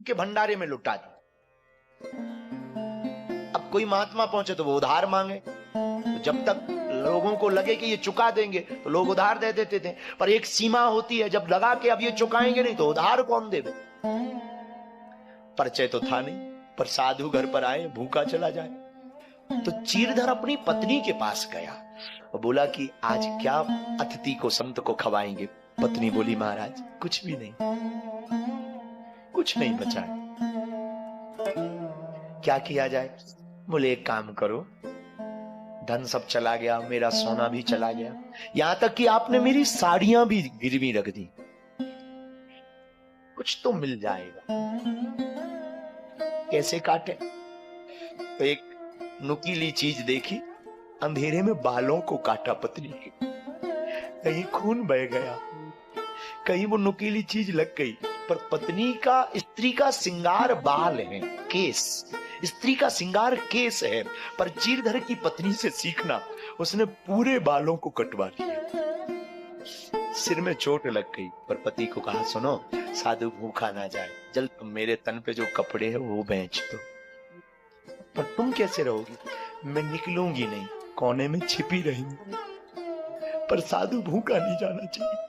के भंडारे में लुटा दी। अब कोई महात्मा पहुंचे तो वो उधार मांगे, तो जब तक लोगों को लगे कि ये चुका देंगे तो लोग उधार दे देते थे, पर एक सीमा होती है, जब लगा कि अब ये चुकाएंगे नहीं तो उधार कौन देवे। परिचय तो था नहीं, पर साधु घर पर आए, भूखा चला जाए। तो चीरधर अपनी पत्नी के पास गया और बोला कि आज क्या अतिथि को, संत को खवाएंगे। पत्नी बोली, महाराज कुछ भी नहीं, कुछ नहीं बचा है, क्या किया जाए। बोले एक काम करो, धन सब चला गया, मेरा सोना भी चला गया, यहां तक कि आपने मेरी साड़ियां भी गिरवी रख दी, कुछ तो मिल जाएगा। कैसे काटे? तो एक नुकीली चीज देखी, अंधेरे में बालों को काटा पत्नी के, कहीं खून बह गया, कहीं वो नुकीली चीज लग गई। पर पत्नी का, स्त्री का श्रृंगार बाल है, केस, स्त्री का श्रृंगार केस है, पर चीरधर की पत्नी से सीखना, उसने पूरे बालों को कटवा दिया। सिर में चोट लग गई, पर पति को कहा, सुनो साधु भूखा ना जाए, जल्द तुम मेरे तन पे जो कपड़े हैं वो बेच दो। पर तुम कैसे रहोगी? मैं निकलूंगी नहीं, कोने में छिपी रहूंगी, पर साधु भूखा नहीं जाना चाहिए।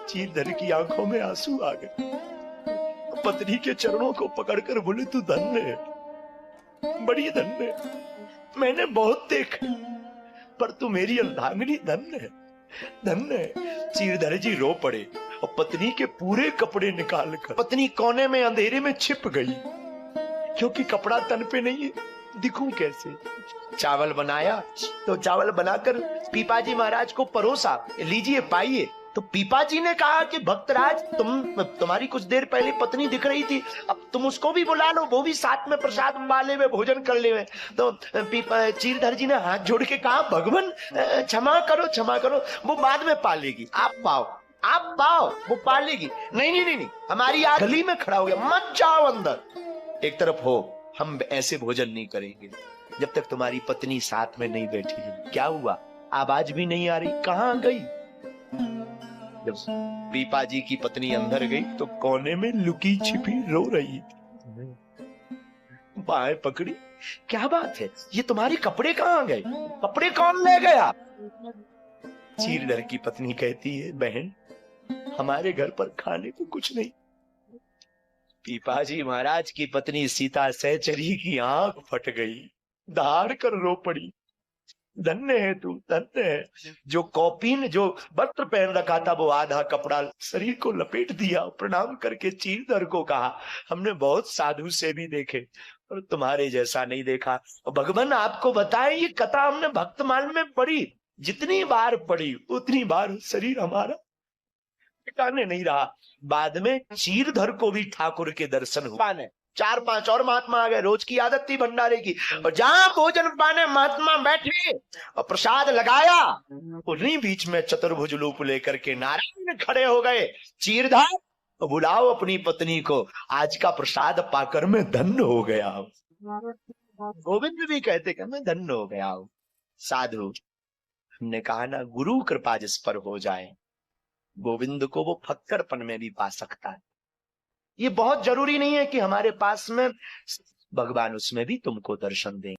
चीरधर की आंखों में आंसू आ गए, पत्नी के चरणों को पकड़कर बोले, तू धन्य है, बड़ी धन्य है, मैंने बहुत देखा, पर तू मेरी अर्धांगिनी धन्य है, धन्य है। चीरधर जी रो पड़े और पत्नी के पूरे कपड़े निकाल कर, पत्नी कोने में अंधेरे में छिप गई, क्योंकि कपड़ा तन पे नहीं है, दिखूं कैसे। चावल बनाया तो चावल बनाकर पीपाजी महाराज को परोसा, लीजिए पाइए। तो पीपाजी ने कहा कि भक्तराज, तुम्हारी कुछ देर पहले पत्नी दिख रही थी, अब तुम उसको भी बुला लो, वो भी साथ में प्रसाद वाले में भोजन कर ले। तो चीरधर जी ने हाथ जोड़ के कहा, भगवान क्षमा करो, क्षमा करो, वो बाद में पालेगी, आप पाओ, आप पाओ, वो पालेगी। नहीं नहीं नहीं, हमारी आंख गली में खड़ा हो गया, मत जाओ अंदर, एक तरफ हो, हम ऐसे भोजन नहीं करेंगे जब तक तुम्हारी पत्नी साथ में नहीं बैठी। क्या हुआ? आवाज भी नहीं आ रही, कहां गई? जब पीपाजी की पत्नी अंदर गई तो कोने में लुकी छिपी रो रही थी, बाहें पकड़ी, क्या बात है, ये तुम्हारे कपड़े कहां गए, कपड़े कौन ले गया? चीरधर की पत्नी कहती है, बहन हमारे घर पर खाने को कुछ नहीं। पीपाजी महाराज की पत्नी सीता सहचरी की आंख फट गई, दहाड़ कर रो पड़ी, धन्य है तू, धन्य है। जो कौपीन, जो वस्त्र पहन रखा था, वो आधा कपड़ा शरीर को लपेट दिया। प्रणाम करके चीरधर को कहा, हमने बहुत साधु से भी देखे और तुम्हारे जैसा नहीं देखा। भगवान आपको बताए, ये कथा हमने भक्तमाल में पढ़ी, जितनी बार पढ़ी उतनी बार शरीर हमारा ठिकाने नहीं रहा। बाद में चीरधर को भी ठाकुर के दर्शन हुए, 4-5 और महात्मा आ गए, रोज की आदत थी भंडारे की, और जहां भोजन पाने महात्मा बैठे और प्रसाद लगाया, उन्हीं बीच में चतुर्भुज रूप लेकर के नारायण खड़े हो गए। चीरधर, बुलाओ अपनी पत्नी को, आज का प्रसाद पाकर मैं धन्य हो गया हूं। गोविंद भी कहते कि मैं धन्य हो गया हूं। साधु, हमने कहा ना, गुरु कृपा जिस पर हो जाए, गोविंद को वो फक्कड़पन में भी पा सकता है। ये बहुत जरूरी नहीं है कि हमारे पास में, भगवान उसमें भी तुमको दर्शन दें।